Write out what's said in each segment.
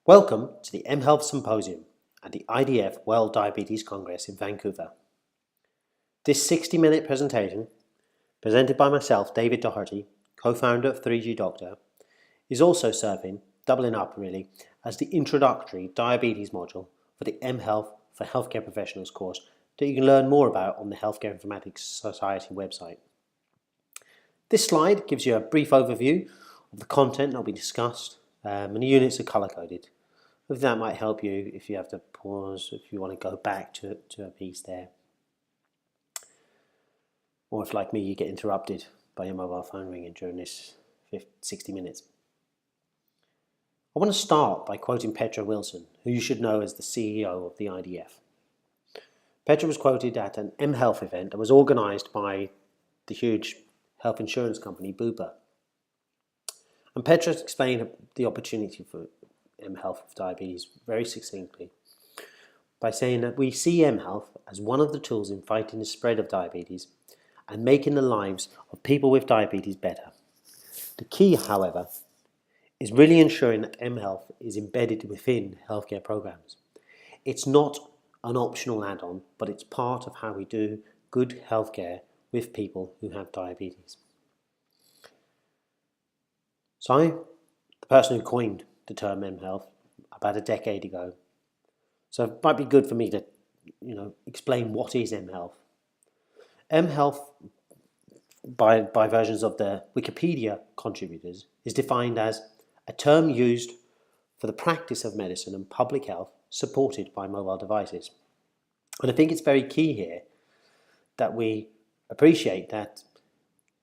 Welcome to the mHealth Symposium at the IDF World Diabetes Congress in Vancouver. This 60-minute presentation, presented by myself, David Doherty, co-founder of 3G Doctor, is also serving, doubling up really, as the introductory diabetes module for the mHealth for Healthcare Professionals course that you can learn more about on the Healthcare Informatics Society website. This slide gives you a brief overview of the content that will be discussed, and the units are color-coded. Hopefully that might help you if you have to pause, if you want to go back to a piece there. Or if, like me, you get interrupted by your mobile phone ringing during this 60 minutes. I want to start by quoting Petra Wilson, who you should know as the CEO of the IDF. Petra was quoted at an mHealth event that was organised by the huge health insurance company Bupa. And Petra explained the opportunity for mHealth with diabetes very succinctly by saying that we see mHealth as one of the tools in fighting the spread of diabetes and making the lives of people with diabetes better. The key, however, is really ensuring that mHealth is embedded within healthcare programs. It's not an optional add-on, but it's part of how we do good healthcare with people who have diabetes. So I'm the person who coined the term mHealth about a decade ago. So it might be good for me to, explain what is mHealth. mHealth, by versions of the Wikipedia contributors, is defined as a term used for the practice of medicine and public health supported by mobile devices. And I think it's very key here that we appreciate that,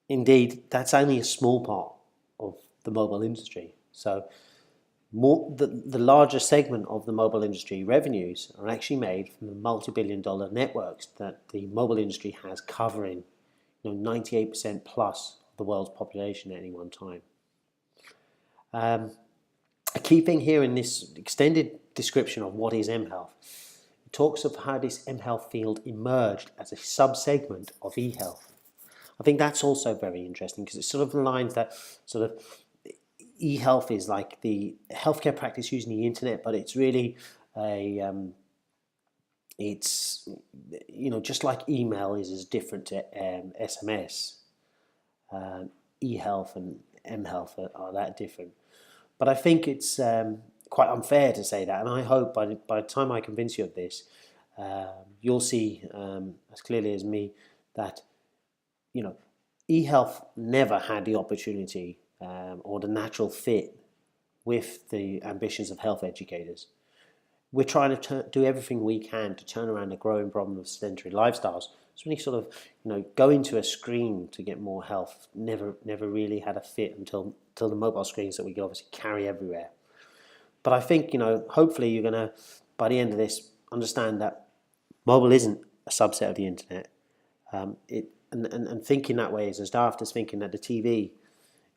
indeed, that's only a small part of the mobile industry. So the larger segment of the mobile industry revenues are actually made from the multi-billion-dollar networks that the mobile industry has, covering 98% plus of the world's population at any one time. A key thing here in this extended description of what is mHealth, it talks of how this mHealth field emerged as a sub-segment of eHealth. I think that's also very interesting because it sort of aligns that sort of eHealth is like the healthcare practice using the internet, but it's really it's just like email is as different to SMS. eHealth and mHealth are that different. But I think it's quite unfair to say that, and I hope by the time I convince you of this, you'll see as clearly as me that eHealth never had the opportunity or the natural fit with the ambitions of health educators. We're trying to do everything we can to turn around the growing problem of sedentary lifestyles. So when you sort of, going to a screen to get more health never really had a fit until the mobile screens that we can obviously carry everywhere. But I think, hopefully you're going to, by the end of this, understand that mobile isn't a subset of the internet. And thinking that way is as daft as thinking that the TV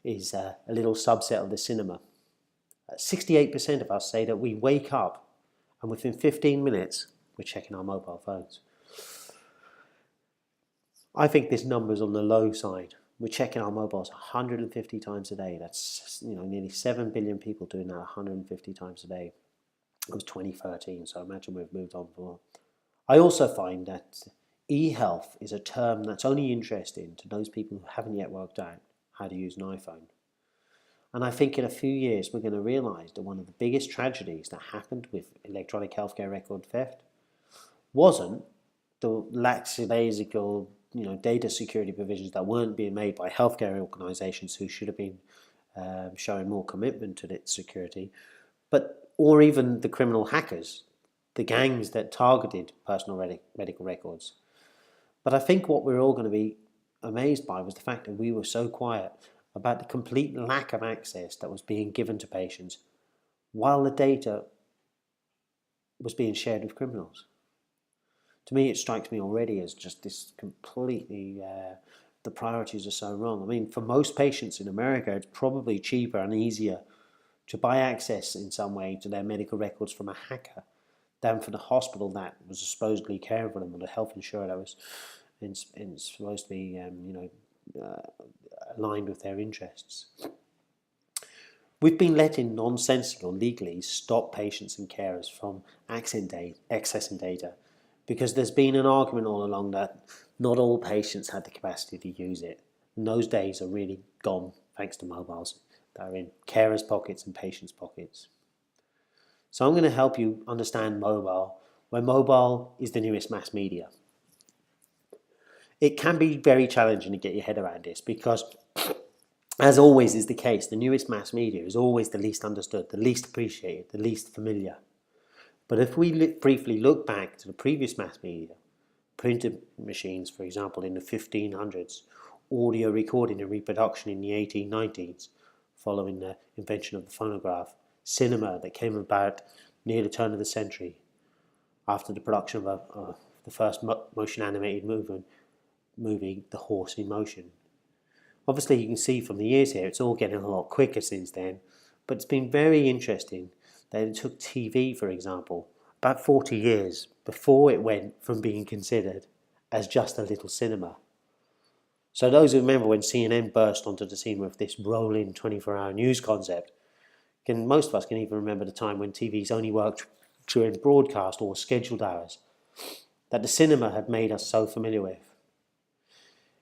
is a little subset of the cinema. 68% of us say that we wake up and within 15 minutes we're checking our mobile phones. I think this number is on the low side. We're checking our mobiles 150 times a day. That's nearly 7 billion people doing that 150 times a day. It was 2013, so I imagine we've moved on more. I also find that e-health is a term that's only interesting to those people who haven't yet worked out how to use an iPhone. And I think in a few years we're going to realise that one of the biggest tragedies that happened with electronic healthcare record theft wasn't the lackadaisical data security provisions that weren't being made by healthcare organisations who should have been showing more commitment to its security, or even the criminal hackers, the gangs that targeted personal medical records. But I think what we're all going to be amazed by was the fact that we were so quiet about the complete lack of access that was being given to patients while the data was being shared with criminals. To me, it strikes me already as just this completely, the priorities are so wrong. I mean, for most patients in America, it's probably cheaper and easier to buy access in some way to their medical records from a hacker than for the hospital that was supposedly caring for them, or the health insurer that was supposed to be, aligned with their interests. We've been letting nonsensical legalese stop patients and carers from accessing data because there's been an argument all along that not all patients had the capacity to use it. And those days are really gone thanks to mobiles that are in carers' pockets and patients' pockets. So I'm going to help you understand mobile, where mobile is the newest mass media. It can be very challenging to get your head around this because, as always is the case, the newest mass media is always the least understood, the least appreciated, the least familiar. But if we briefly look back to the previous mass media, printed machines, for example, in the 1500s, audio recording and reproduction in the 1890s, following the invention of the phonograph, cinema that came about near the turn of the century, after the production of the first motion animated movie, The Horse in Motion. Obviously you can see from the years here, it's all getting a lot quicker since then, but it's been very interesting that it took TV, for example, about 40 years before it went from being considered as just a little cinema. So those who remember when CNN burst onto the scene with this rolling 24-hour news concept, most of us can even remember the time when TVs only worked during broadcast or scheduled hours, that the cinema had made us so familiar with.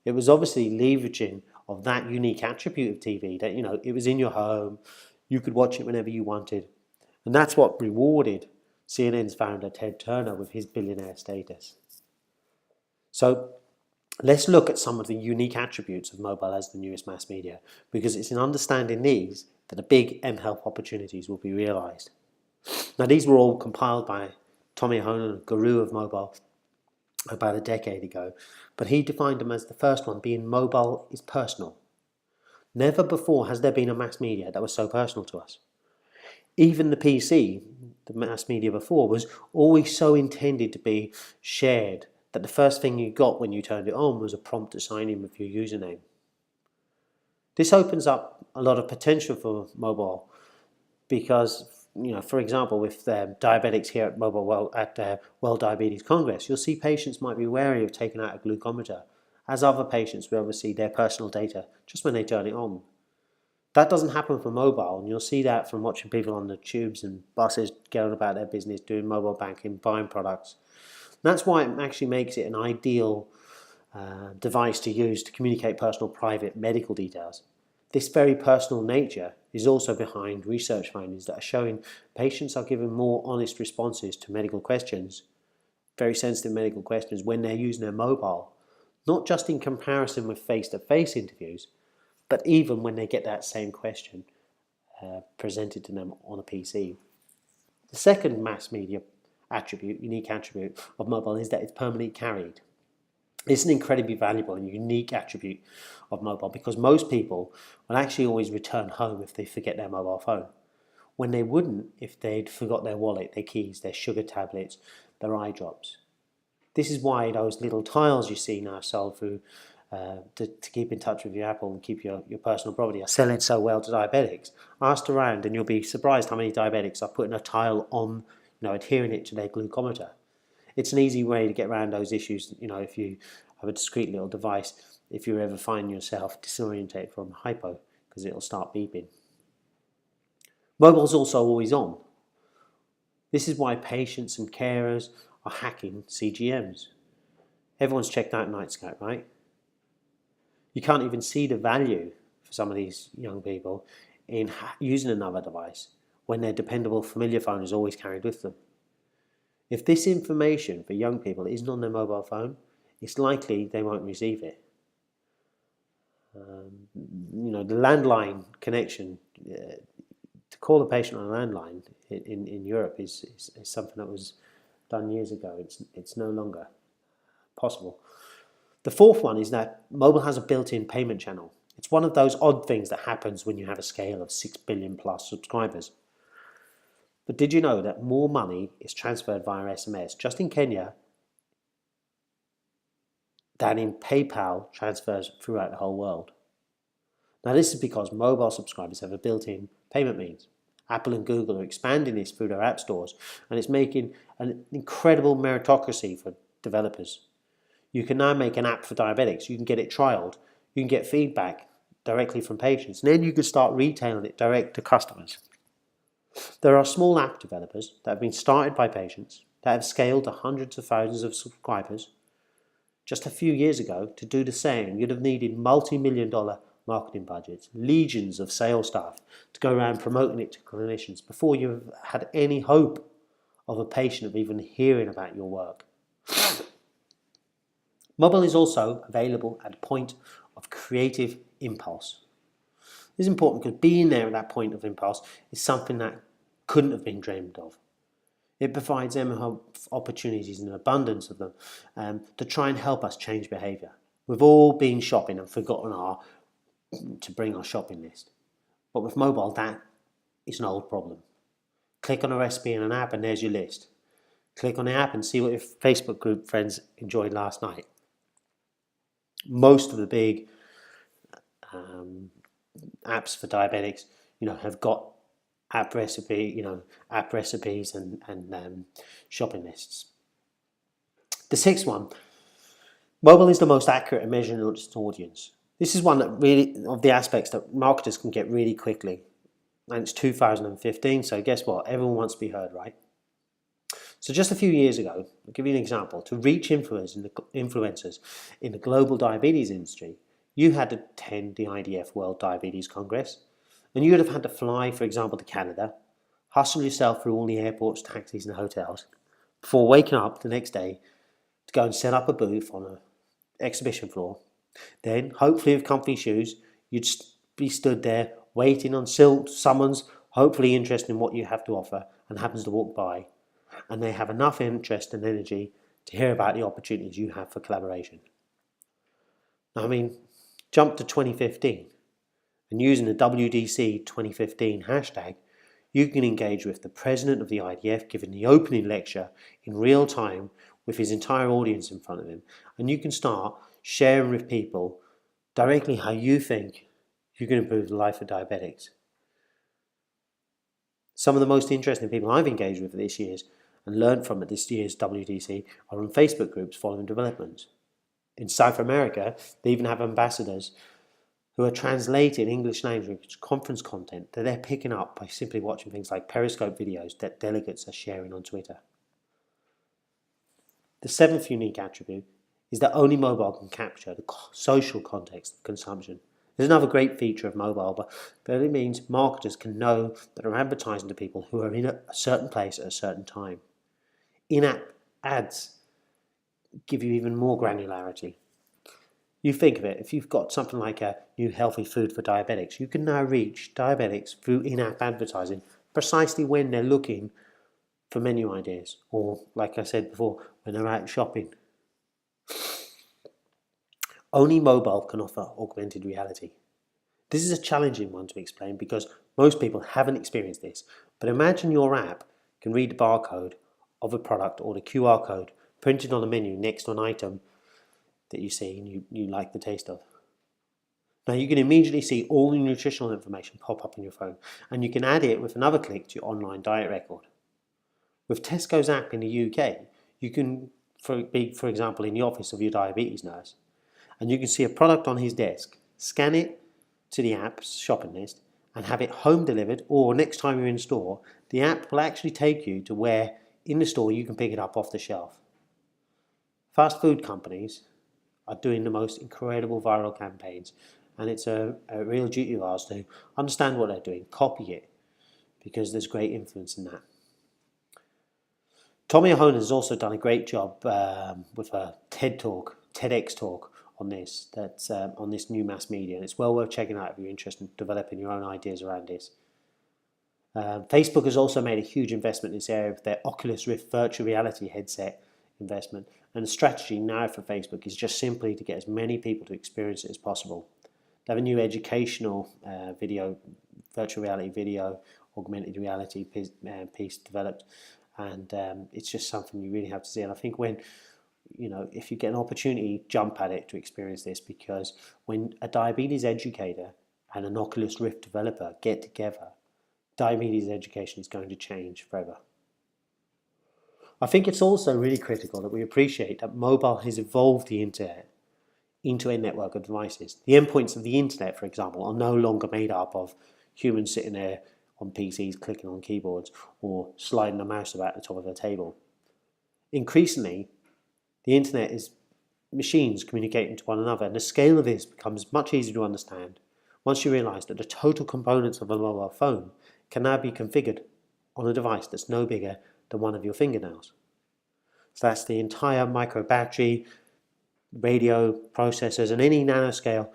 It was obviously leveraging of that unique attribute of TV that, it was in your home, you could watch it whenever you wanted. And that's what rewarded CNN's founder Ted Turner with his billionaire status. So let's look at some of the unique attributes of mobile as the newest mass media, because it's in understanding these that the big mHealth opportunities will be realised. Now, these were all compiled by Tommy Honan, a guru of mobile, about a decade ago, but he defined them as the first one being mobile is personal. Never before has there been a mass media that was so personal to us. Even the PC, the mass media before, was always so intended to be shared that the first thing you got when you turned it on was a prompt to sign in with your username. This opens up a lot of potential for mobile because, for example, with diabetics here at World Diabetes Congress, you'll see patients might be wary of taking out a glucometer, as other patients will see their personal data just when they turn it on. That doesn't happen for mobile, and you'll see that from watching people on the tubes and buses going about their business, doing mobile banking, buying products. And that's why it actually makes it an ideal device to use to communicate personal, private medical details. This very personal nature is also behind research findings that are showing patients are given more honest responses to medical questions, very sensitive medical questions, when they're using their mobile, not just in comparison with face-to-face interviews, but even when they get that same question presented to them on a PC. The second mass media unique attribute of mobile is that it's permanently carried. It's an incredibly valuable and unique attribute of mobile because most people will actually always return home if they forget their mobile phone, when they wouldn't if they'd forgot their wallet, their keys, their sugar tablets, their eye drops. This is why those little tiles you see now sold through to keep in touch with your Apple and keep your personal property are selling so well to diabetics. Ask around and you'll be surprised how many diabetics are putting a tile on, adhering it to their glucometer. It's an easy way to get around those issues, if you have a discreet little device, if you ever find yourself disorientated from hypo, because it'll start beeping. Mobile's also always on. This is why patients and carers are hacking CGMs. Everyone's checked out Nightscope, right? You can't even see the value for some of these young people in using another device when their dependable familiar phone is always carried with them. If this information for young people isn't on their mobile phone, it's likely they won't receive it. The landline connection, to call a patient on a landline in Europe is something that was done years ago. It's no longer possible. The fourth one is that mobile has a built-in payment channel. It's one of those odd things that happens when you have a scale of 6 billion plus subscribers. But did you know that more money is transferred via SMS just in Kenya than in PayPal transfers throughout the whole world? Now this is because mobile subscribers have a built-in payment means. Apple and Google are expanding this through their app stores, and it's making an incredible meritocracy for developers. You can now make an app for diabetics. You can get it trialed. You can get feedback directly from patients. And then you could start retailing it direct to customers. There are small app developers that have been started by patients that have scaled to hundreds of thousands of subscribers. Just a few years ago, to do the same, you'd have needed multi-million-dollar marketing budgets, legions of sales staff to go around promoting it to clinicians before you've had any hope of a patient of even hearing about your work. Mobile is also available at a point of creative impulse. This is important because being there at that point of impulse is something that couldn't have been dreamed of. It provides mHealth opportunities in an abundance of them to try and help us change behaviour. We've all been shopping and forgotten to bring our shopping list. But with mobile, that is an old problem. Click on a recipe in an app and there's your list. Click on the app and see what your Facebook group friends enjoyed last night. Most of the big apps for diabetics, have got app recipes and shopping lists. The sixth one, mobile is the most accurate at measuring its audience. This is one that really of the aspects that marketers can get really quickly. And it's 2015, so guess what? Everyone wants to be heard, right? So just a few years ago, I'll give you an example. To reach influencers in the global diabetes industry, you had to attend the IDF World Diabetes Congress, and you would have had to fly, for example, to Canada, hustle yourself through all the airports, taxis and hotels, before waking up the next day to go and set up a booth on an exhibition floor. Then, hopefully with comfy shoes, you'd be stood there waiting on someone's hopefully interested in what you have to offer and happens to walk by, and they have enough interest and energy to hear about the opportunities you have for collaboration. Jump to 2015, and using the WDC 2015 hashtag, you can engage with the president of the IDF giving the opening lecture in real time with his entire audience in front of him, and you can start sharing with people directly how you think you can improve the life of diabetics. Some of the most interesting people I've engaged with this year's and learned from at this year's WDC are on Facebook groups following developments. In South America, they even have ambassadors who are translating English language conference content that they're picking up by simply watching things like Periscope videos that delegates are sharing on Twitter. The seventh unique attribute is that only mobile can capture the social context of consumption. There's another great feature of mobile, but it means marketers can know that they're advertising to people who are in a certain place at a certain time. In-app ads give you even more granularity. You think of it, if you've got something like a new healthy food for diabetics, you can now reach diabetics through in-app advertising precisely when they're looking for menu ideas, or like I said before, when they're out shopping. Only mobile can offer augmented reality. This is a challenging one to explain because most people haven't experienced this, but imagine your app can read the barcode of a product or the QR code printed on a menu next to an item that you see and you like the taste of. Now you can immediately see all the nutritional information pop up on your phone, and you can add it with another click to your online diet record. With Tesco's app in the UK, you can be, for example, in the office of your diabetes nurse, and you can see a product on his desk, scan it to the app's shopping list, and have it home delivered, or next time you're in store, the app will actually take you to where in the store you can pick it up off the shelf. Fast food companies are doing the most incredible viral campaigns, and it's a real duty of ours to understand what they're doing, copy it, because there's great influence in that. Tommy O'Honan has also done a great job with a TEDx talk on this, that's on this new mass media, and it's well worth checking out if you're interested in developing your own ideas around this. Facebook has also made a huge investment in this area with their Oculus Rift virtual reality headset investment, and the strategy now for Facebook is just simply to get as many people to experience it as possible. They have a new educational virtual reality video, augmented reality piece developed, and it's just something you really have to see. And I think if you get an opportunity, jump at it to experience this, because when a diabetes educator and an Oculus Rift developer get together, diabetes education is going to change forever. I think it's also really critical that we appreciate that mobile has evolved the internet into a network of devices. The endpoints of the internet, for example, are no longer made up of humans sitting there on PCs clicking on keyboards or sliding a mouse about the top of a table. Increasingly, the internet is machines communicating to one another, and the scale of this becomes much easier to understand once you realise that the total components of a mobile phone can now be configured on a device that's no bigger than one of your fingernails. So that's the entire micro battery, radio, processors, and any nanoscale,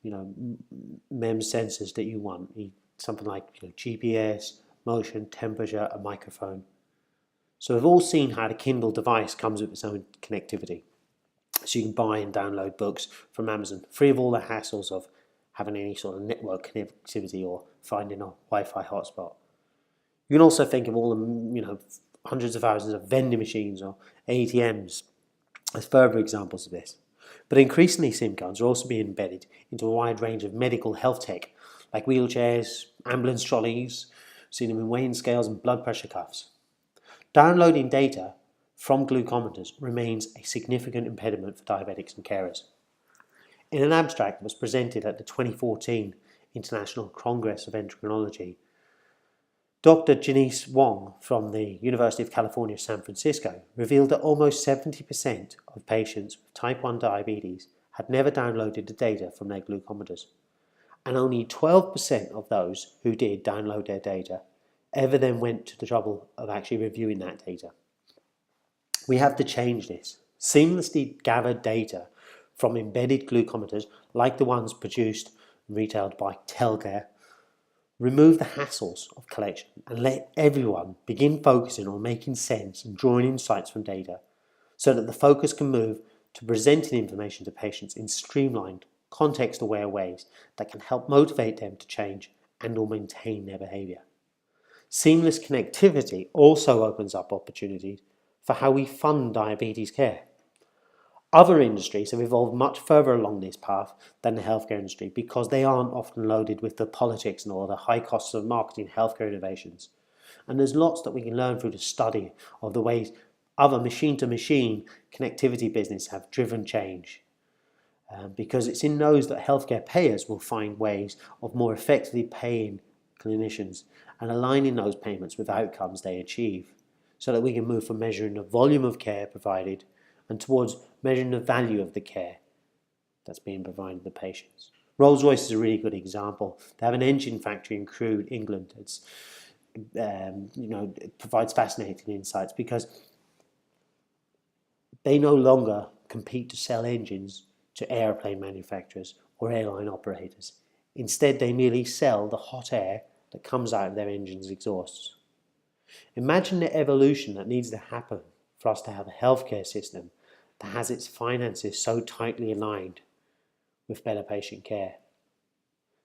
MEMS sensors that you want. Something like GPS, motion, temperature, a microphone. So we've all seen how the Kindle device comes with its own connectivity. So you can buy and download books from Amazon, free of all the hassles of having any sort of network connectivity or finding a Wi-Fi hotspot. You can also think of all the hundreds of thousands of vending machines or ATMs as further examples of this. But increasingly, SIM cards are also being embedded into a wide range of medical health tech, like wheelchairs, ambulance trolleys, seen them in weighing scales and blood pressure cuffs. Downloading data from glucometers remains a significant impediment for diabetics and carers. In an abstract that was presented at the 2014 International Congress of Endocrinology, Dr. Janice Wong from the University of California, San Francisco, revealed that almost 70% of patients with type 1 diabetes had never downloaded the data from their glucometers, and only 12% of those who did download their data ever then went to the trouble of actually reviewing that data. We have to change this. Seamlessly gathered data from embedded glucometers like the ones produced and retailed by Telcare, remove the hassles of collection and let everyone begin focusing on making sense and drawing insights from data so that the focus can move to presenting information to patients in streamlined, context-aware ways that can help motivate them to change and or maintain their behaviour. Seamless connectivity also opens up opportunities for how we fund diabetes care. Other industries have evolved much further along this path than the healthcare industry because they aren't often loaded with the politics or the high costs of marketing healthcare innovations. And there's lots that we can learn through the study of the ways other machine-to-machine connectivity businesses have driven change. Because it's in those that healthcare payers will find ways of more effectively paying clinicians and aligning those payments with outcomes they achieve, so that we can move from measuring the volume of care provided and towards measuring the value of the care that's being provided to the patients. Rolls-Royce is a really good example. They have an engine factory in Crewe, England. It provides fascinating insights because they no longer compete to sell engines to airplane manufacturers or airline operators. Instead, they merely sell the hot air that comes out of their engine's exhausts. Imagine the evolution that needs to happen for us to have a healthcare system that has its finances so tightly aligned with better patient care.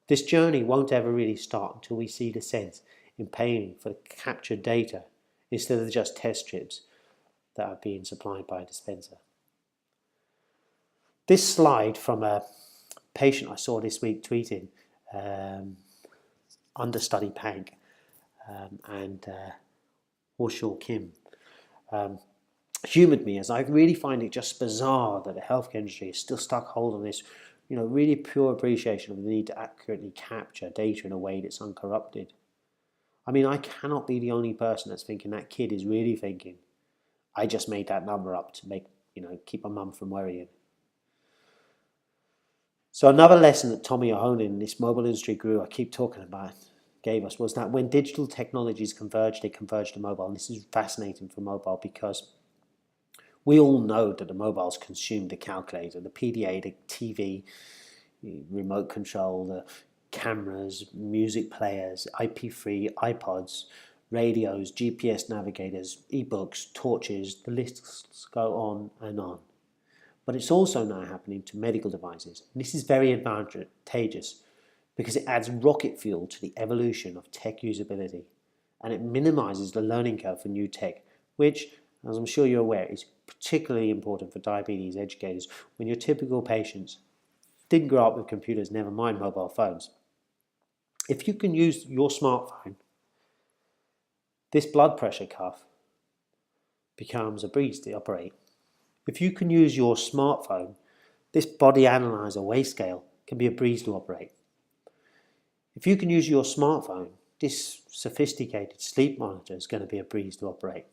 This journey won't ever really start until we see the sense in paying for the captured data instead of just test strips that are being supplied by a dispenser. This slide from a patient I saw this week tweeting, understudy Pank and Horshaw Kim, humoured me, as I really find it just bizarre that the healthcare industry is still stuck hold on this, really pure appreciation of the need to accurately capture data in a way that's uncorrupted. I mean, I cannot be the only person that's thinking that kid is really thinking, I just made that number up to make, keep my mum from worrying. So another lesson that Tommy O'Honan, this mobile industry guru I keep talking about, gave us was that when digital technologies converge, they converge to mobile. And this is fascinating for mobile because we all know that the mobiles consume the calculator, the PDA, the TV, remote control, the cameras, music players, IP3, iPods, radios, GPS navigators, ebooks, torches, the lists go on and on. But it's also now happening to medical devices. And this is very advantageous because it adds rocket fuel to the evolution of tech usability, and it minimizes the learning curve for new tech, which, as I'm sure you're aware, is particularly important for diabetes educators when your typical patients didn't grow up with computers, never mind mobile phones. If you can use your smartphone, this blood pressure cuff becomes a breeze to operate. If you can use your smartphone This body analyzer weigh scale can be a breeze to operate. If you can use your smartphone, this sophisticated sleep monitor is going to be a breeze to operate.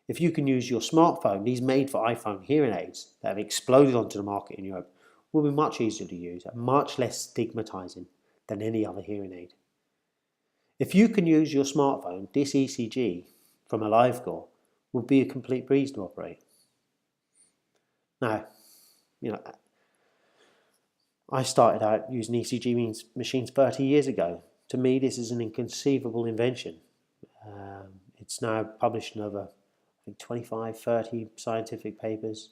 If you can use your smartphone, these made for iPhone hearing aids that have exploded onto the market in Europe will be much easier to use and much less stigmatizing than any other hearing aid. If you can use your smartphone, this ECG from a LiveCore will be a complete breeze to operate. Now, I started out using ECG machines 30 years ago. To me, this is an inconceivable invention. It's now published in over 25, 30 scientific papers.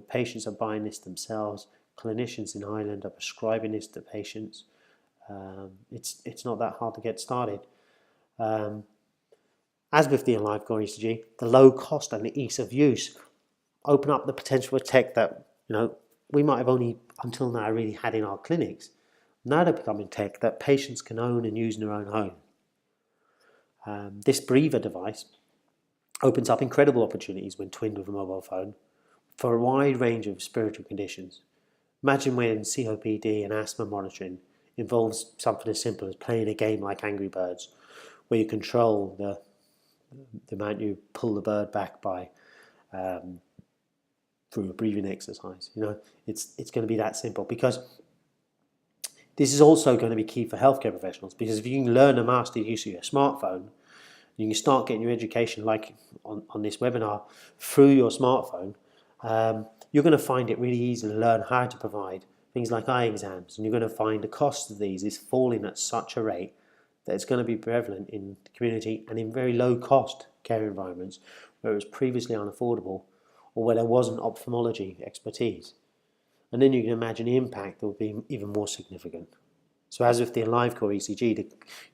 Patients are buying this themselves. Clinicians in Ireland are prescribing this to patients. It's not that hard to get started. As with the LiveCore ECG, the low cost and the ease of use open up the potential for tech that we might have only until now really had in our clinics. Now they're becoming tech that patients can own and use in their own home. This breather device opens up incredible opportunities when twinned with a mobile phone for a wide range of respiratory conditions. Imagine when COPD and asthma monitoring involves something as simple as playing a game like Angry Birds, where you control the amount you pull the bird back by through a breathing exercise. It's going to be that simple, because this is also going to be key for healthcare professionals, because if you can learn and master the use of your smartphone, you can start getting your education like on this webinar through your smartphone. You're going to find it really easy to learn how to provide things like eye exams, and you're going to find the cost of these is falling at such a rate that it's going to be prevalent in the community and in very low cost care environments where it was previously unaffordable or where there wasn't ophthalmology expertise. And then you can imagine the impact that will be even more significant. So as with the LiveCore ECG,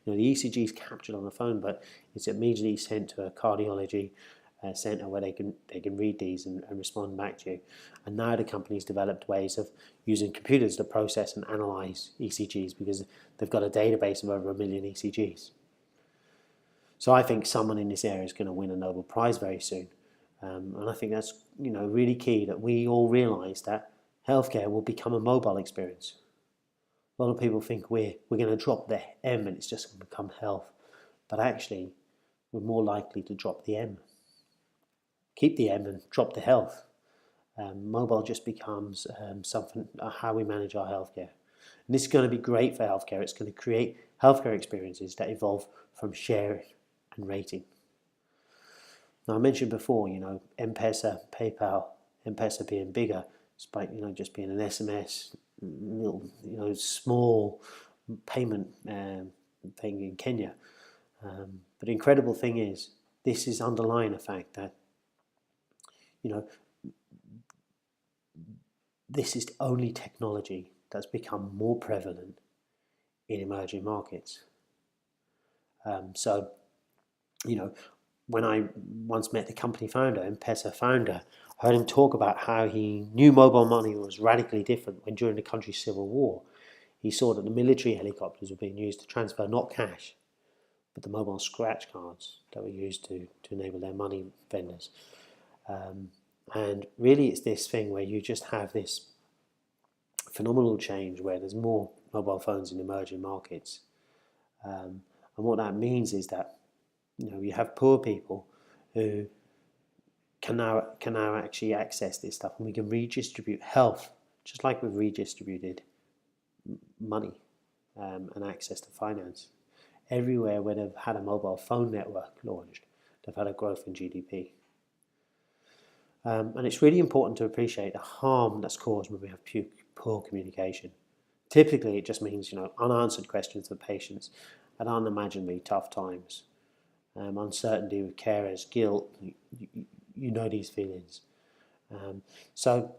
the ECG is captured on the phone, but it's immediately sent to a cardiology centre where they can read these and respond back to you. And now the company's developed ways of using computers to process and analyse ECGs, because they've got a database of over 1 million ECGs. So I think someone in this area is going to win a Nobel Prize very soon. And I think that's really key, that we all realise that healthcare will become a mobile experience. A lot of people think we're going to drop the M and it's just going to become health. But actually, we're more likely to drop the M. Keep the M and drop the health. Mobile just becomes something, how we manage our healthcare. And this is going to be great for healthcare. It's going to create healthcare experiences that evolve from sharing and rating. Now, I mentioned before, M-Pesa, PayPal, M-Pesa being bigger, despite just being an SMS, little small payment thing in Kenya. But the incredible thing is, this is underlying the fact that this is the only technology that's become more prevalent in emerging markets. When I once met the company founder, M-Pesa founder, I heard him talk about how he knew mobile money was radically different when during the country's civil war, he saw that the military helicopters were being used to transfer not cash, but the mobile scratch cards that were used to enable their money vendors. And really it's this thing where you just have this phenomenal change where there's more mobile phones in emerging markets. And what that means is that you have poor people who can now actually access this stuff, and we can redistribute health just like we've redistributed money and access to finance. Everywhere where they've had a mobile phone network launched, they've had a growth in GDP. And it's really important to appreciate the harm that's caused when we have poor communication. Typically, it just means unanswered questions for patients at unimaginably tough times. Uncertainty with carers, guilt, you know these feelings. So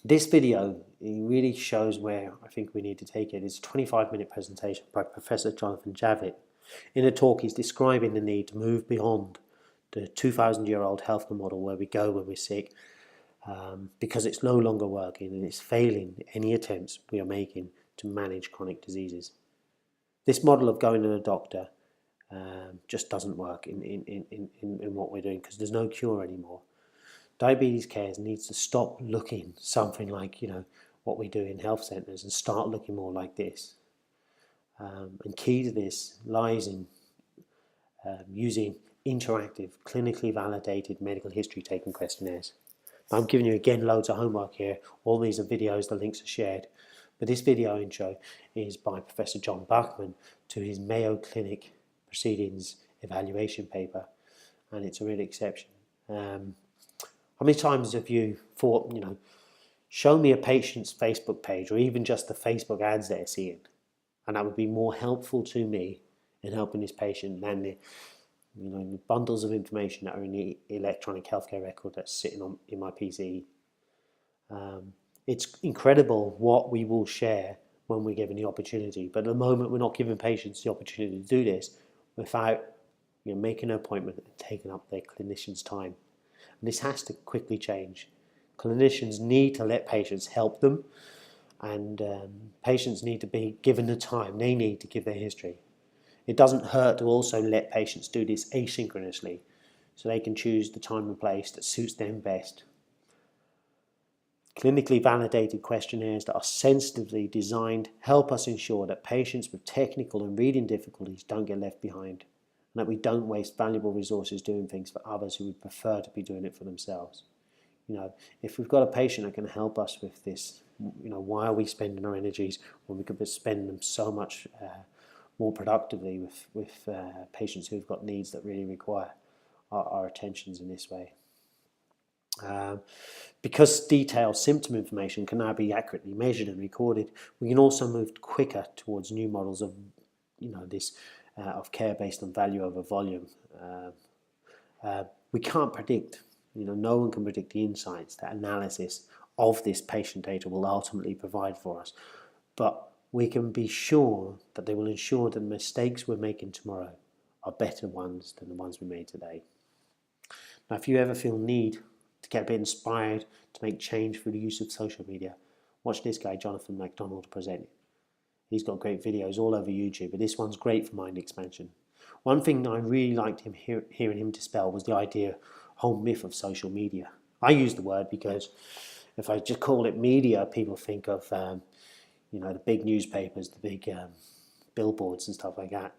this video really shows where I think we need to take it. It's a 25-minute presentation by Professor Jonathan Javitt. In a talk, he's describing the need to move beyond the 2,000-year-old healthcare model where we go when we're sick, because it's no longer working and it's failing any attempts we are making to manage chronic diseases. This model of going to the doctor just doesn't work in what we're doing, because there's no cure anymore. Diabetes care needs to stop looking something like, what we do in health centres and start looking more like this. And key to this lies in using interactive, clinically validated medical history taking questionnaires. I'm giving you again loads of homework here. All these are videos, the links are shared. But this video intro is by Professor John Bachman to his Mayo Clinic Proceedings evaluation paper, and it's a real exception. How many times have you thought, show me a patient's Facebook page or even just the Facebook ads they're seeing, and that would be more helpful to me in helping this patient than the bundles of information that are in the electronic healthcare record that's sitting in my PC. It's incredible what we will share when we're given the opportunity, but at the moment we're not giving patients the opportunity to do this without making an appointment and taking up their clinician's time. And this has to quickly change. Clinicians need to let patients help them, and patients need to be given the time they need to give their history. It doesn't hurt to also let patients do this asynchronously, so they can choose the time and place that suits them best. Clinically validated questionnaires that are sensitively designed help us ensure that patients with technical and reading difficulties don't get left behind, and that we don't waste valuable resources doing things for others who would prefer to be doing it for themselves. If we've got a patient that can help us with this, why are we spending our energies when we could spend them so much more productively with patients who've got needs that really require our attentions in this way? Because detailed symptom information can now be accurately measured and recorded, we can also move quicker towards new models of of care based on value over volume. We can't predict, no one can predict the insights that analysis of this patient data will ultimately provide for us, but we can be sure that they will ensure that the mistakes we're making tomorrow are better ones than the ones we made today. Now, if you ever feel need to get a bit inspired to make change through the use of social media, watch this guy, Jonathan MacDonald, present. He's got great videos all over YouTube, but this one's great for mind expansion. One thing that I really liked hearing him dispel was the whole myth of social media. I use the word because if I just call it media, people think of the big newspapers, the big billboards and stuff like that.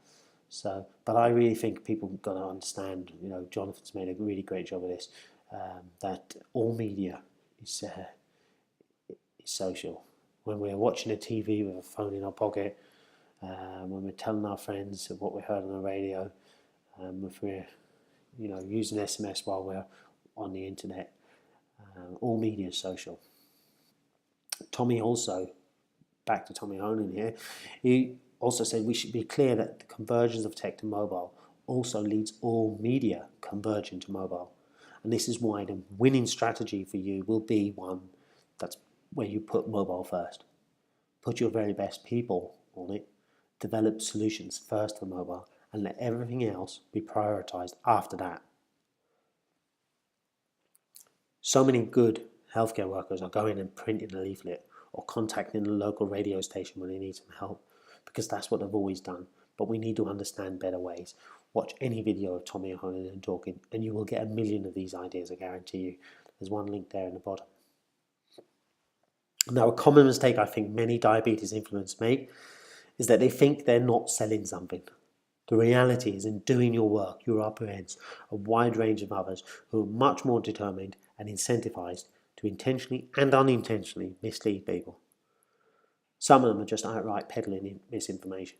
But I really think people got to understand. Jonathan's made a really great job of this. That all media is social. When we're watching a TV with a phone in our pocket, when we're telling our friends of what we heard on the radio, if we're using SMS while we're on the internet, all media is social. Back to Tommy Honan here, he also said we should be clear that the convergence of tech to mobile also leads all media converging to mobile. And this is why the winning strategy for you will be one that's where you put mobile first. Put your very best people on it, develop solutions first for mobile, and let everything else be prioritized after that. So many good healthcare workers are going and printing a leaflet or contacting the local radio station when they need some help, because that's what they've always done. But we need to understand better ways. Watch any video of Tommy Honan talking, and you will get a million of these ideas, I guarantee you. There's one link there in the bottom. Now, a common mistake I think many diabetes influencers make is that they think they're not selling something. The reality is, in doing your work, you're up against a wide range of others who are much more determined and incentivized to intentionally and unintentionally mislead people. Some of them are just outright peddling misinformation.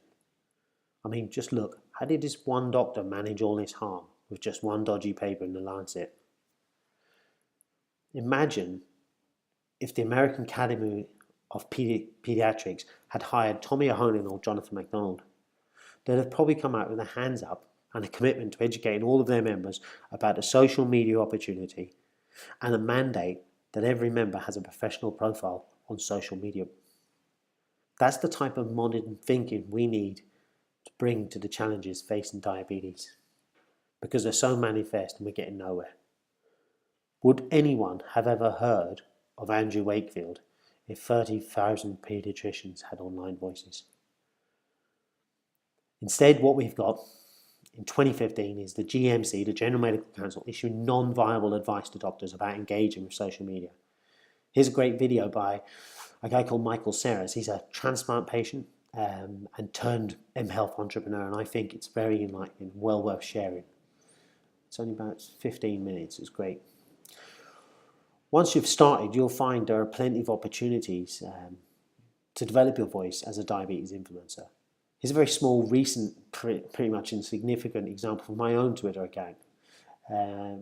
I mean, just look, how did this one doctor manage all this harm with just one dodgy paper in the Lancet? Imagine if the American Academy of Pediatrics had hired Tommy Honan or Jonathan MacDonald. They'd have probably come out with their hands up and a commitment to educating all of their members about the social media opportunity and a mandate that every member has a professional profile on social media. That's the type of modern thinking we need to bring to the challenges facing diabetes, because they're so manifest and we're getting nowhere. Would anyone have ever heard of Andrew Wakefield if 30,000 paediatricians had online voices? Instead, what we've got in 2015 is the GMC, the General Medical Council, issuing non-viable advice to doctors about engaging with social media. Here's a great video by a guy called Michael Serres. He's a transplant patient and turned mHealth entrepreneur, and I think it's very enlightening, well worth sharing. It's only about 15 minutes. It's great. Once you've started, you'll find there are plenty of opportunities to develop your voice as a diabetes influencer. Here's a very small, recent, pretty much insignificant example from my own Twitter account.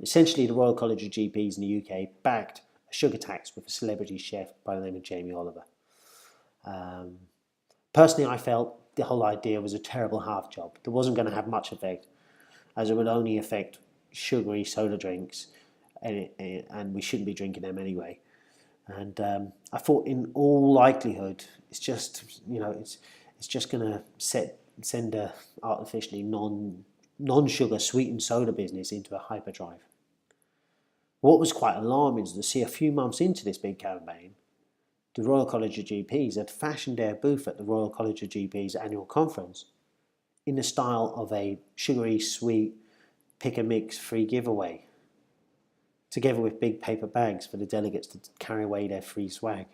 Essentially, the Royal College of GPs in the UK backed a sugar tax with a celebrity chef by the name of Jamie Oliver. Personally, I felt the whole idea was a terrible half job that wasn't going to have much effect, as it would only affect sugary soda drinks, and we shouldn't be drinking them anyway. And I thought, in all likelihood, it's just it's just going to send a artificially non-sugar sweetened soda business into a hyperdrive. What was quite alarming is to see a few months into this big campaign, the Royal College of GPs had fashioned their booth at the Royal College of GPs annual conference in the style of a sugary sweet pick and mix free giveaway, together with big paper bags for the delegates to carry away their free swag.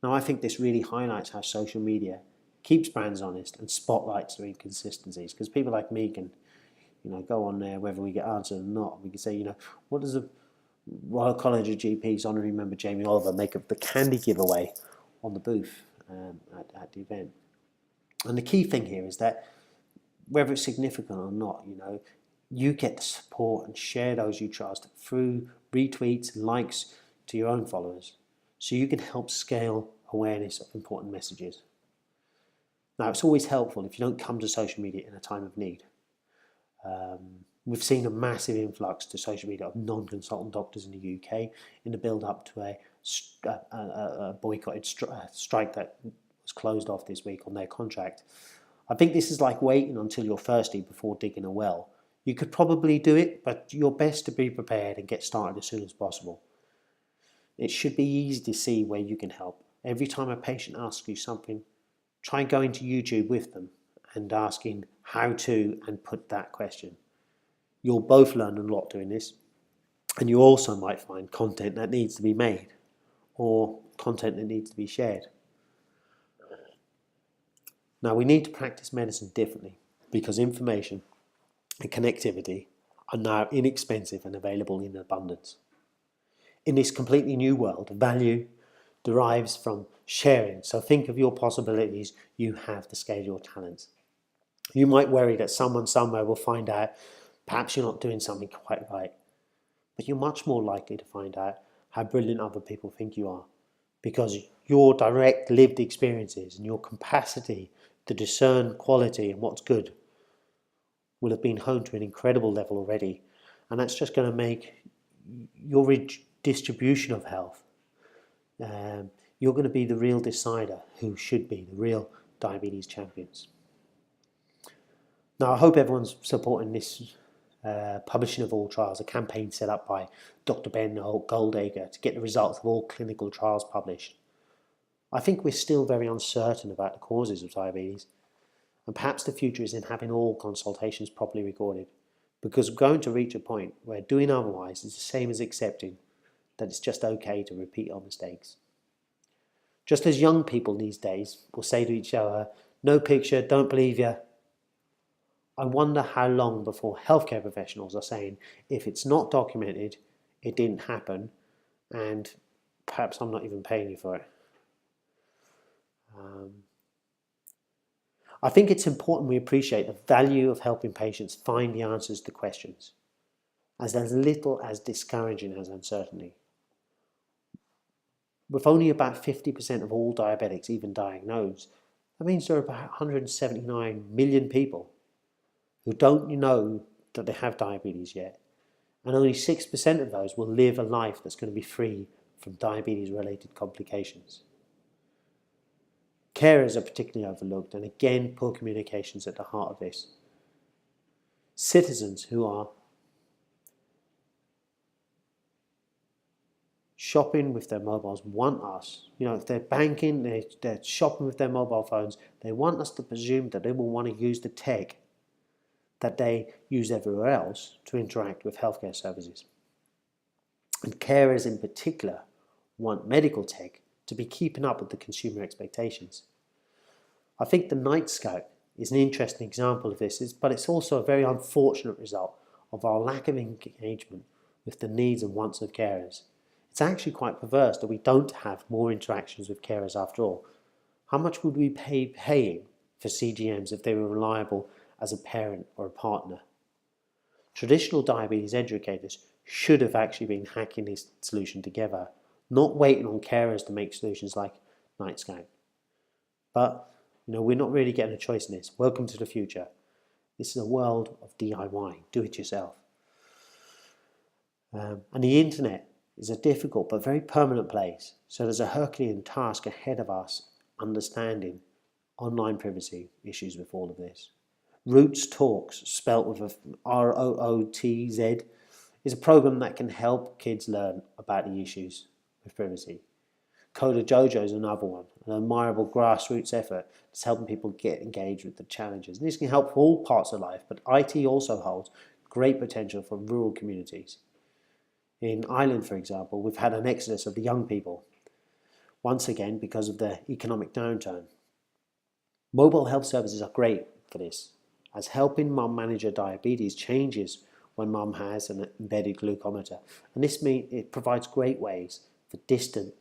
Now, I think this really highlights how social media keeps brands honest and spotlights their inconsistencies, because people like me can go on there whether we get answered or not. We can say, what does the Royal College of GPs honorary member Jamie Oliver make of the candy giveaway on the booth at the event? And the key thing here is that whether it's significant or not, you get to support and share those you trust through retweets and likes to your own followers, so you can help scale awareness of important messages. Now, it's always helpful if you don't come to social media in a time of need. We've seen a massive influx to social media of non-consultant doctors in the UK in the build-up to a boycotted strike that was closed off this week on their contract. I think this is like waiting until you're thirsty before digging a well. You could probably do it, but you're best to be prepared and get started as soon as possible. It should be easy to see where you can help. Every time a patient asks you something, try going to YouTube with them and asking how to and put that question. You'll both learn a lot doing this, and you also might find content that needs to be made or content that needs to be shared. Now, we need to practice medicine differently because information and connectivity are now inexpensive and available in abundance. In this completely new world, value derives from sharing. So think of your possibilities. You have to scale your talents. You might worry that someone somewhere will find out perhaps you're not doing something quite right, but you're much more likely to find out how brilliant other people think you are, because your direct lived experiences and your capacity to discern quality and what's good will have been honed to an incredible level already, and that's just going to make your distribution of health. You're going to be the real decider who should be the real diabetes champions. Now, I hope everyone's supporting this publishing of all trials, a campaign set up by Dr. Ben Goldacre to get the results of all clinical trials published. I think we're still very uncertain about the causes of diabetes, and perhaps the future is in having all consultations properly recorded, because we're going to reach a point where doing otherwise is the same as accepting that it's just okay to repeat our mistakes. Just as young people these days will say to each other, "No picture, don't believe you," I wonder how long before healthcare professionals are saying, if it's not documented, it didn't happen, and perhaps I'm not even paying you for it. I think it's important we appreciate the value of helping patients find the answers to questions, as little as discouraging as uncertainty. With only about 50% of all diabetics even diagnosed, that means there are about 179 million people who don't know that they have diabetes yet, and only 6% of those will live a life that's going to be free from diabetes-related complications. Carers are particularly overlooked, and again, poor communication is at the heart of this. Citizens who are shopping with their mobiles want us, if they're banking, they're shopping with their mobile phones, they want us to presume that they will want to use the tech that they use everywhere else to interact with healthcare services. And carers in particular want medical tech to be keeping up with the consumer expectations. I think the Night Scout is an interesting example of this, but it's also a very unfortunate result of our lack of engagement with the needs and wants of carers. It's actually quite perverse that we don't have more interactions with carers after all. How much would we be paying for CGMs if they were reliable as a parent or a partner? Traditional diabetes educators should have actually been hacking this solution together, not waiting on carers to make solutions like Night Scout. But we're not really getting a choice in this. Welcome to the future. This is a world of DIY, do it yourself. And the internet is a difficult but very permanent place. So there's a Herculean task ahead of us understanding online privacy issues with all of this. Roots Talks, spelt with a ROOTZ, is a program that can help kids learn about the issues with privacy. Coda Jojo is another one, an admirable grassroots effort that's helping people get engaged with the challenges. And this can help for all parts of life, but IT also holds great potential for rural communities. In Ireland, for example, we've had an exodus of the young people, once again because of the economic downturn. Mobile health services are great for this, as helping mum manage her diabetes changes when mum has an embedded glucometer. And this means it provides great ways for distant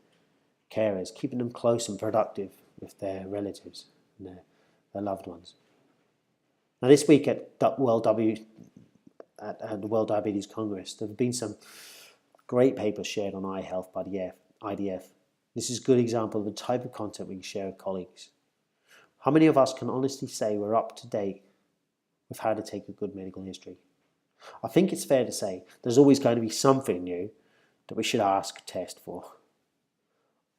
carers, keeping them close and productive with their relatives and their loved ones. Now this week at the World Diabetes Congress, there have been some great papers shared on iHealth by the IDF. This is a good example of the type of content we can share with colleagues. How many of us can honestly say we're up to date with how to take a good medical history? I think it's fair to say there's always going to be something new that we should ask, test for.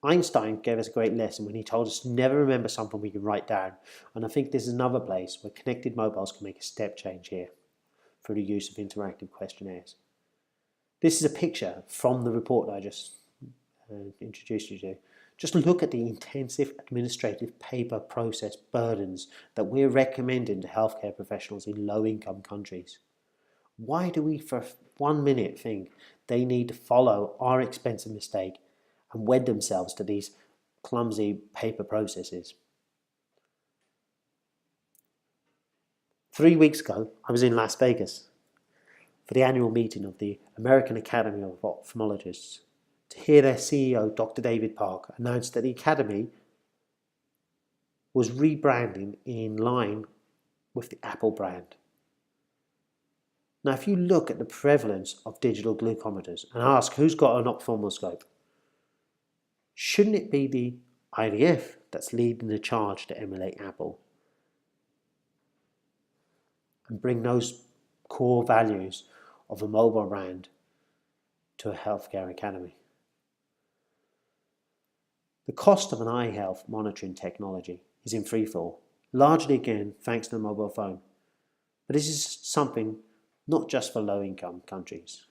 Einstein gave us a great lesson when he told us to never remember something we can write down, and I think this is another place where connected mobiles can make a step change here through the use of interactive questionnaires. This is a picture from the report that I just introduced you to. Just look at the intensive administrative paper process burdens that we're recommending to healthcare professionals in low-income countries. Why do we for 1 minute think they need to follow our expensive mistake and wed themselves to these clumsy paper processes? 3 weeks ago, I was in Las Vegas for the annual meeting of the American Academy of Ophthalmologists to hear their CEO, Dr. David Park, announce that the Academy was rebranding in line with the Apple brand. Now, if you look at the prevalence of digital glucometers and ask who's got an ophthalmoscope, shouldn't it be the IDF that's leading the charge to emulate Apple and bring those core values of a mobile brand to a healthcare academy? The cost of an eye health monitoring technology is in freefall, largely again thanks to the mobile phone. But this is something not just for low-income countries.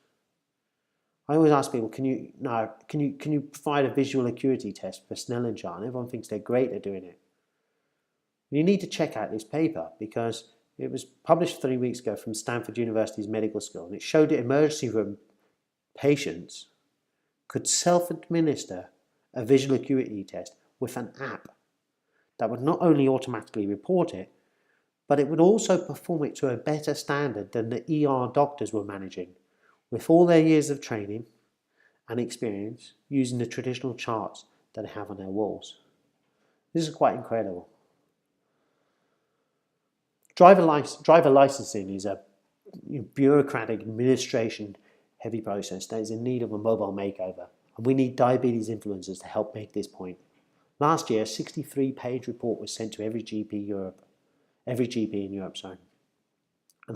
I always ask people, can you provide a visual acuity test for Snellen chart? And everyone thinks they're great at doing it. You need to check out this paper because it was published 3 weeks ago from Stanford University's medical school, and it showed that emergency room patients could self-administer a visual acuity test with an app that would not only automatically report it, but it would also perform it to a better standard than the ER doctors were managing, with all their years of training and experience using the traditional charts that they have on their walls. This is quite incredible. Driver licensing is a bureaucratic, administration-heavy process that is in need of a mobile makeover, and we need diabetes influencers to help make this point. Last year, a 63-page report was sent to every GP in Europe. And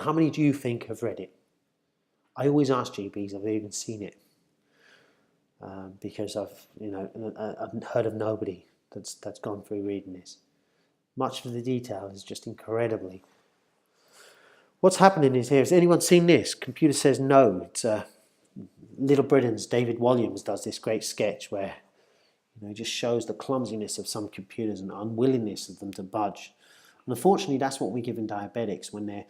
how many do you think have read it? I always ask GPs if they've even seen it, because I've heard of nobody that's gone through reading this. Much of the detail is just incredibly. What's happening is here. Has anyone seen this? Computer says no. It's Little Britain's David Walliams does this great sketch where it just shows the clumsiness of some computers and unwillingness of them to budge. And unfortunately, that's what we give in diabetics when they're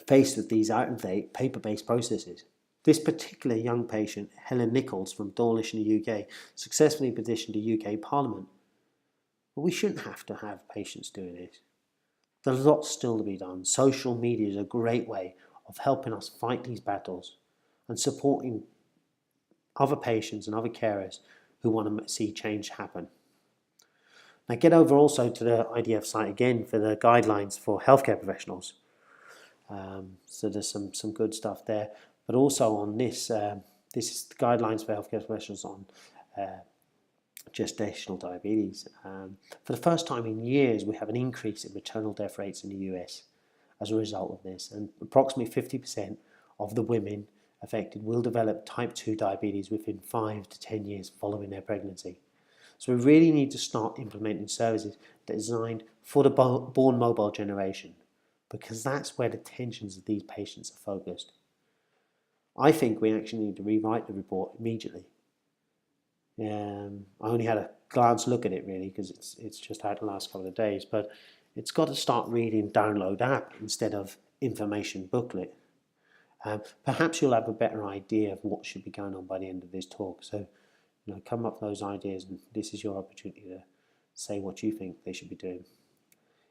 faced with these out-of-date paper-based processes. This particular young patient, Helen Nichols from Dawlish in the UK, successfully petitioned the UK Parliament. But we shouldn't have to have patients doing this. There's lots still to be done. Social media is a great way of helping us fight these battles and supporting other patients and other carers who want to see change happen. Now get over also to the IDF site again for the guidelines for healthcare professionals. So there's some good stuff there. But also on this, this is the guidelines for healthcare professionals on gestational diabetes. For the first time in years, we have an increase in maternal death rates in the US as a result of this. And approximately 50% of the women affected will develop type 2 diabetes within 5 to 10 years following their pregnancy. So we really need to start implementing services that are designed for the born mobile generation, because that's where the attentions of these patients are focused. I think we actually need to rewrite the report immediately. I only had a glance look at it really because it's just out the last couple of days, but it's got to start reading download app instead of information booklet. Perhaps you'll have a better idea of what should be going on by the end of this talk. So, come up with those ideas, and this is your opportunity to say what you think they should be doing.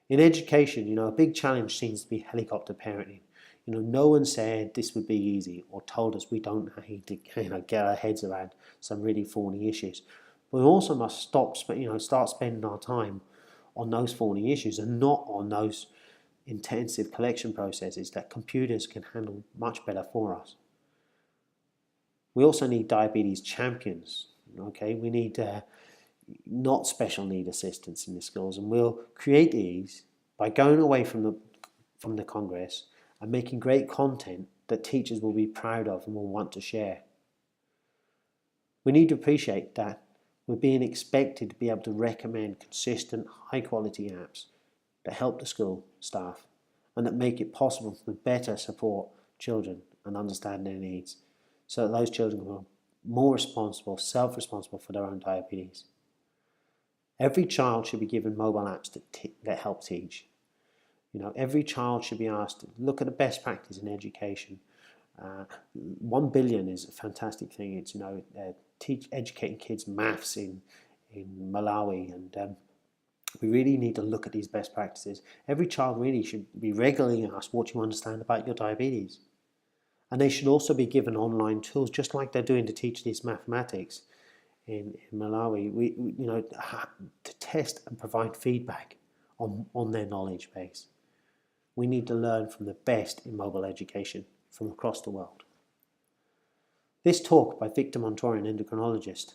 In education, a big challenge seems to be helicopter parenting. No one said this would be easy or told us we don't need to get our heads around some really thorny issues. But we also must start spending our time on those thorny issues and not on those intensive collection processes that computers can handle much better for us. We also need diabetes champions. We need not special need assistants in the schools, and we'll create these by going away from the Congress and making great content that teachers will be proud of and will want to share. We need to appreciate that we're being expected to be able to recommend consistent, high-quality apps that help the school staff and that make it possible for them to better support children and understand their needs, so that those children can be more responsible, self-responsible for their own diabetes. Every child should be given mobile apps that help teach. Every child should be asked to look at the best practice in education. 1 billion is a fantastic thing. It's educating kids maths in Malawi, and we really need to look at these best practices. Every child really should be regularly asked what you understand about your diabetes, and they should also be given online tools, just like they're doing to teach these mathematics in Malawi. To test and provide feedback on their knowledge base. We need to learn from the best in mobile education from across the world. This talk by Victor Montori, an endocrinologist,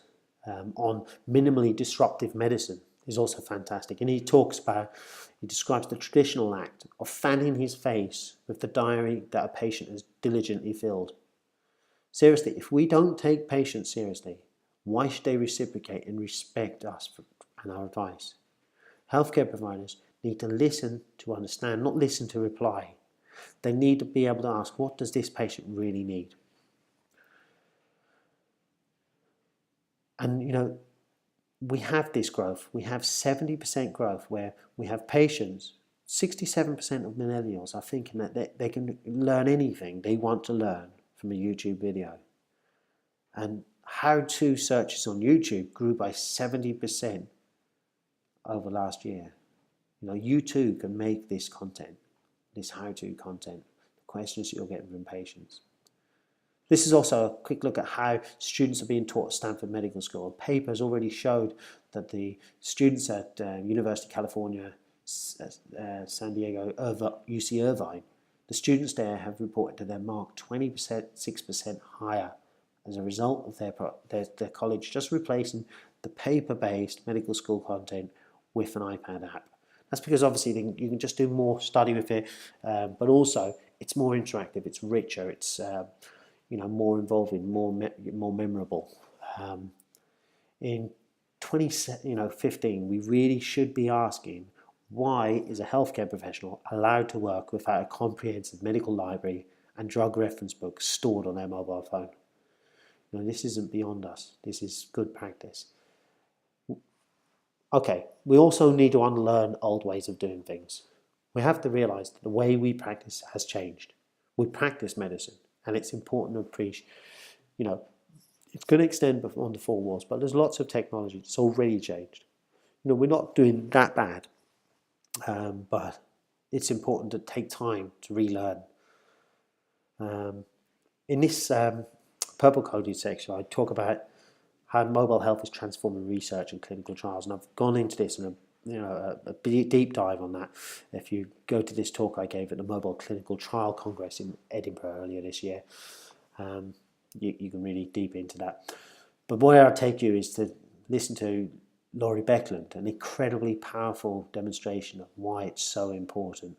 on minimally disruptive medicine is also fantastic. And he describes the traditional act of fanning his face with the diary that a patient has diligently filled. Seriously, if we don't take patients seriously, why should they reciprocate and respect us and our advice? Healthcare providers need to listen to understand, not listen to reply. They need to be able to ask, what does this patient really need? And we have this growth. We have 70% growth where we have patients, 67% of millennials are thinking that they can learn anything they want to learn from a YouTube video. And how-to searches on YouTube grew by 70% over last year. You too can make this content, this how-to content, the questions you're getting from patients. This is also a quick look at how students are being taught at Stanford Medical School. A paper has already showed that the students at University of California, San Diego, UC Irvine, the students there have reported that they're marked 26% higher as a result of their college just replacing the paper-based medical school content with an iPad app. That's because obviously you can just do more study with it, but also it's more interactive, it's richer, it's more involving, more memorable. In 2015, we really should be asking, why is a healthcare professional allowed to work without a comprehensive medical library and drug reference books stored on their mobile phone? This isn't beyond us. This is good practice. Okay, we also need to unlearn old ways of doing things. We have to realize that the way we practice has changed. we practice medicine, and it's important to appreciate, it's going to extend beyond the four walls, but there's lots of technology that's already changed. We're not doing that bad, but it's important to take time to relearn. In this purple coded section, I talk about how mobile health is transforming research and clinical trials, and I've gone into this in a deep dive on that. If you go to this talk I gave at the Mobile Clinical Trial Congress in Edinburgh earlier this year, you can really deep into that. But where I'll take you is to listen to Laurie Beckland, an incredibly powerful demonstration of why it's so important.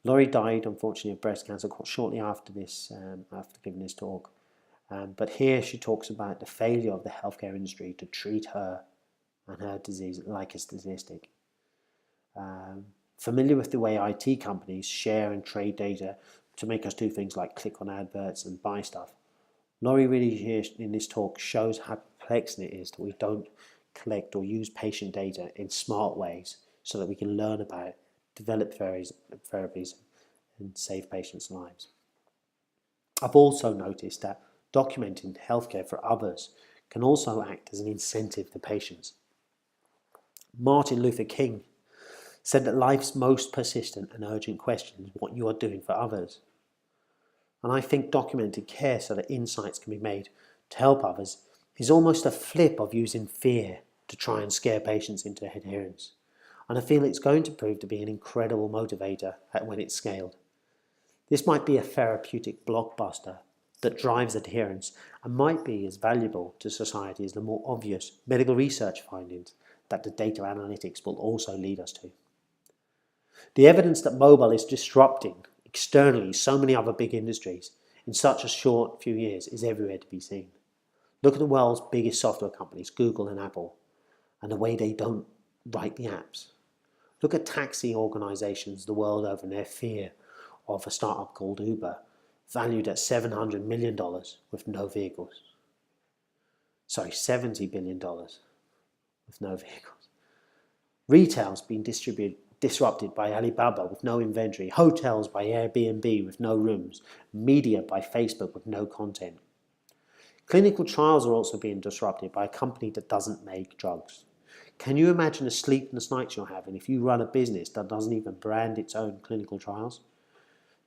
Laurie died, unfortunately, of breast cancer shortly after this, after giving this talk. But here she talks about the failure of the healthcare industry to treat her and her disease like a statistic. Familiar with the way IT companies share and trade data to make us do things like click on adverts and buy stuff, Laurie really here in this talk shows how perplexing it is that we don't collect or use patient data in smart ways so that we can learn about, develop therapies and save patients' lives. I've also noticed that documenting healthcare for others can also act as an incentive to patients. Martin Luther King said that life's most persistent and urgent question is what you are doing for others. And I think documented care so that insights can be made to help others is almost a flip of using fear to try and scare patients into adherence. And I feel it's going to prove to be an incredible motivator when it's scaled. This might be a therapeutic blockbuster that drives adherence and might be as valuable to society as the more obvious medical research findings that the data analytics will also lead us to. The evidence that mobile is disrupting externally so many other big industries in such a short few years is everywhere to be seen. Look at the world's biggest software companies, Google and Apple, and the way they don't write the apps. Look at taxi organizations the world over and their fear of a startup called Uber, valued at $700 million with no vehicles. Sorry, $70 billion with no vehicles. Retail's been disrupted by Alibaba with no inventory, hotels by Airbnb with no rooms, media by Facebook with no content. Clinical trials are also being disrupted by a company that doesn't make drugs. Can you imagine the sleepless nights you're having if you run a business that doesn't even brand its own clinical trials?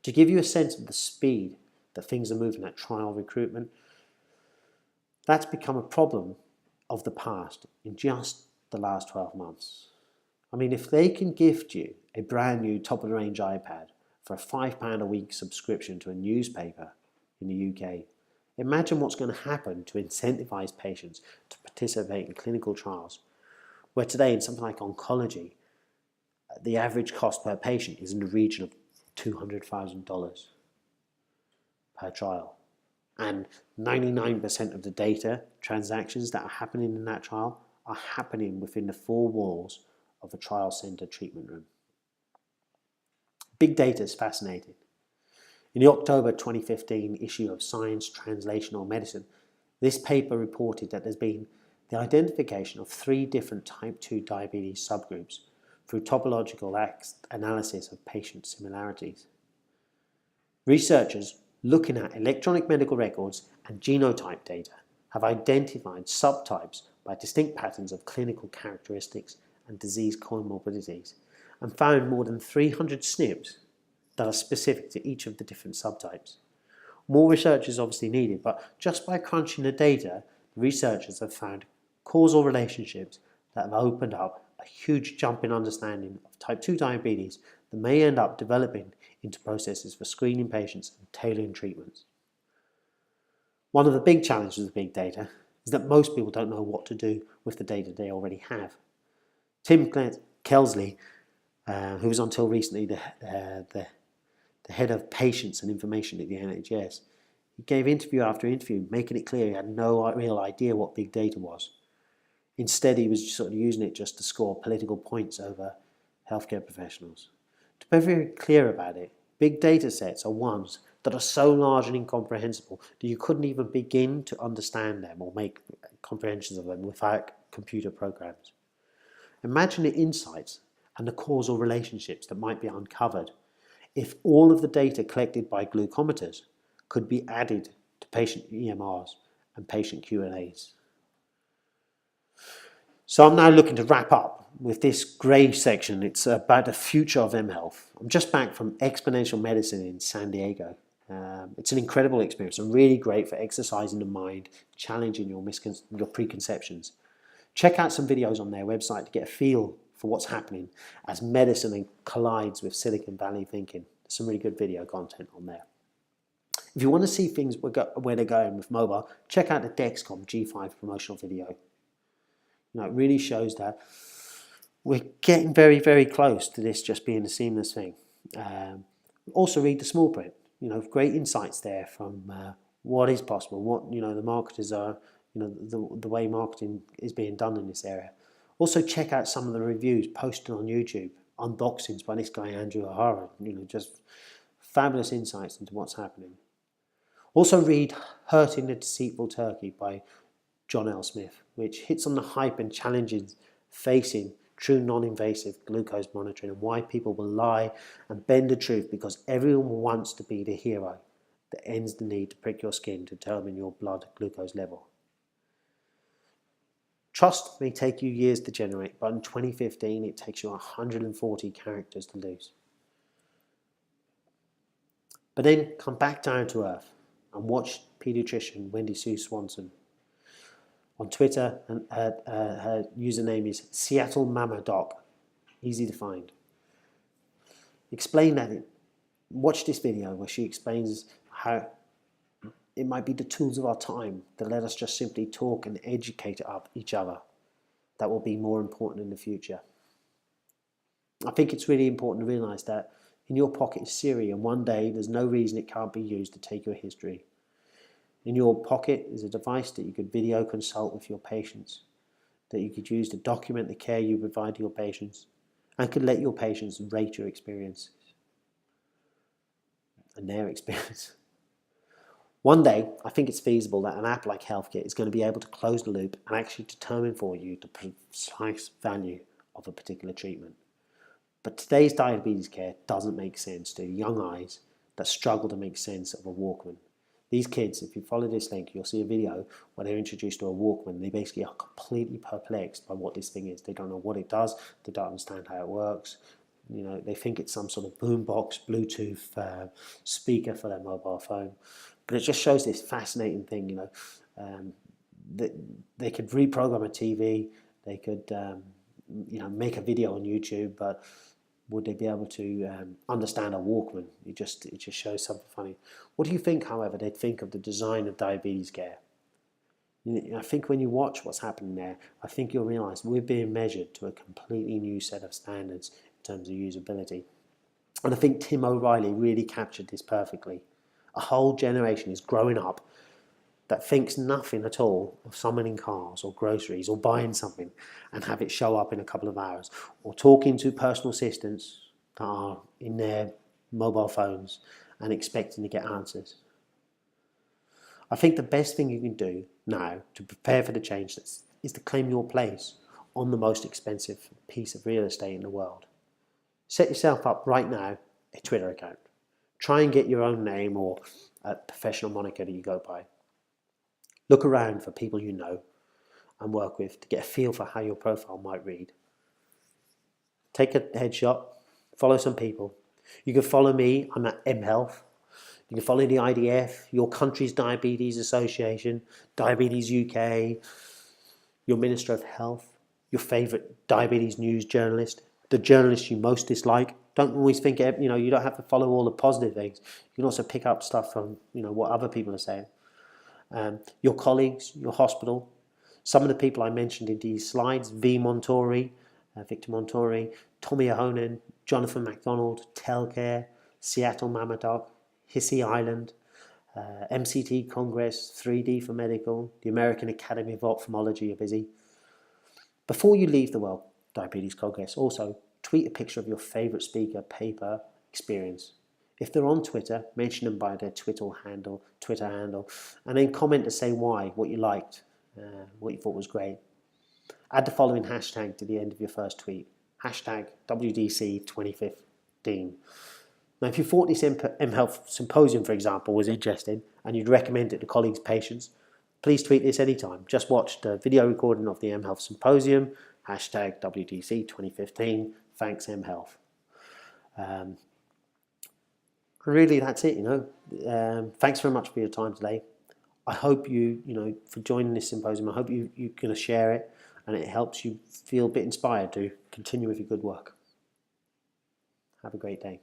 To give you a sense of the speed that things are moving at trial recruitment, that's become a problem of the past in just the last 12 months. I mean, if they can gift you a brand new top-of-the-range iPad for a £5 a week subscription to a newspaper in the UK, imagine what's going to happen to incentivize patients to participate in clinical trials, where today in something like oncology, the average cost per patient is in the region of $200,000 per trial. And 99% of the data transactions that are happening in that trial are happening within the four walls of a trial center treatment room. Big data is fascinating. In the October 2015 issue of Science Translational Medicine, this paper reported that there's been the identification of 3 different type 2 diabetes subgroups through topological analysis of patient similarities. Researchers looking at electronic medical records and genotype data have identified subtypes by distinct patterns of clinical characteristics and disease comorbidities and found more than 300 SNPs that are specific to each of the different subtypes. More research is obviously needed, but just by crunching the data, the researchers have found causal relationships that have opened up a huge jump in understanding of type 2 diabetes that may end up developing into processes for screening patients and tailoring treatments. One of the big challenges with big data is that most people don't know what to do with the data they already have. Tim Kelsley, who was until recently the head of patients and information at the NHS, he gave interview after interview making it clear he had no real idea what big data was. Instead, he was sort of using it just to score political points over healthcare professionals. To be very clear about it, big data sets are ones that are so large and incomprehensible that you couldn't even begin to understand them or make comprehensions of them without computer programs. Imagine the insights and the causal relationships that might be uncovered if all of the data collected by glucometers could be added to patient EMRs and patient Q&As. So I'm now looking to wrap up with this grey section. It's about the future of mHealth. I'm just back from Exponential Medicine in San Diego. It's an incredible experience and really great for exercising the mind, challenging your preconceptions. Check out some videos on their website to get a feel for what's happening as medicine collides with Silicon Valley thinking. There's some really good video content on there. If you want to see things where they're going with mobile, check out the Dexcom G5 promotional video. It really shows that we're getting very, very close to this just being a seamless thing. Also read the small print. Great insights there from what is possible, what the marketers are, the way marketing is being done in this area. Also check out some of the reviews posted on YouTube, unboxings by this guy Andrew O'Hara. Just fabulous insights into what's happening. Also read Hurting the Deceitful Turkey by John L. Smith, which hits on the hype and challenges facing true non-invasive glucose monitoring and why people will lie and bend the truth because everyone wants to be the hero that ends the need to prick your skin to determine your blood glucose level. Trust may take you years to generate, but in 2015 it takes you 140 characters to lose. But then come back down to earth and watch paediatrician Wendy Sue Swanson on Twitter, and her username is Seattle Mama Doc, easy to find. Watch this video where she explains how it might be the tools of our time that let us just simply talk and educate each other that will be more important in the future. I think it's really important to realise that in your pocket is Siri, and one day there's no reason it can't be used to take your history. In your pocket is a device that you could video consult with your patients, that you could use to document the care you provide to your patients, and could let your patients rate your experiences and their experience. One day, I think it's feasible that an app like Healthcare is going to be able to close the loop and actually determine for you the precise value of a particular treatment. But today's diabetes care doesn't make sense to young eyes that struggle to make sense of a Walkman. These kids, if you follow this link, you'll see a video where they're introduced to a Walkman. They basically are completely perplexed by what this thing is. They don't know what it does. They don't understand how it works. They think it's some sort of boombox, Bluetooth speaker for their mobile phone. But it just shows this fascinating thing, that they could reprogram a TV. They could, make a video on YouTube, but would they be able to understand a Walkman? It just shows something funny. What do you think, however, they'd think of the design of diabetes care? I think when you watch what's happening there, I think you'll realise we're being measured to a completely new set of standards in terms of usability. And I think Tim O'Reilly really captured this perfectly. A whole generation is growing up that thinks nothing at all of summoning cars or groceries or buying something and have it show up in a couple of hours, or talking to personal assistants that are in their mobile phones and expecting to get answers. I think the best thing you can do now to prepare for the change is to claim your place on the most expensive piece of real estate in the world. Set yourself up right now a Twitter account. Try and get your own name or a professional moniker that you go by. Look around for people you know and work with to get a feel for how your profile might read. Take a headshot, follow some people. You can follow me, I'm at mHealth. You can follow the IDF, your country's Diabetes Association, Diabetes UK, your Minister of Health, your favourite diabetes news journalist, the journalist you most dislike. Don't always think, you don't have to follow all the positive things. You can also pick up stuff from, what other people are saying. Your colleagues, your hospital, some of the people I mentioned in these slides, Victor Montori, Tommy Ahonen, Jonathan MacDonald, Telcare, Seattle Mama Doc, Hissy Island, MCT Congress, 3D for Medical, the American Academy of Ophthalmology are busy. Before you leave the World Diabetes Congress, also tweet a picture of your favourite speaker, paper, experience. If they're on Twitter, mention them by their Twitter handle, and then comment to say why, what you liked, what you thought was great. Add the following hashtag to the end of your first tweet. Hashtag WDC 2015. Now, if you thought this mHealth Symposium, for example, was interesting and you'd recommend it to colleagues, patients, please tweet this anytime. Just watch the video recording of the mHealth Symposium, hashtag WDC 2015, thanks mHealth. Really, that's it, Thanks very much for your time today. I hope for joining this symposium, I hope you're going to share it and it helps you feel a bit inspired to continue with your good work. Have a great day.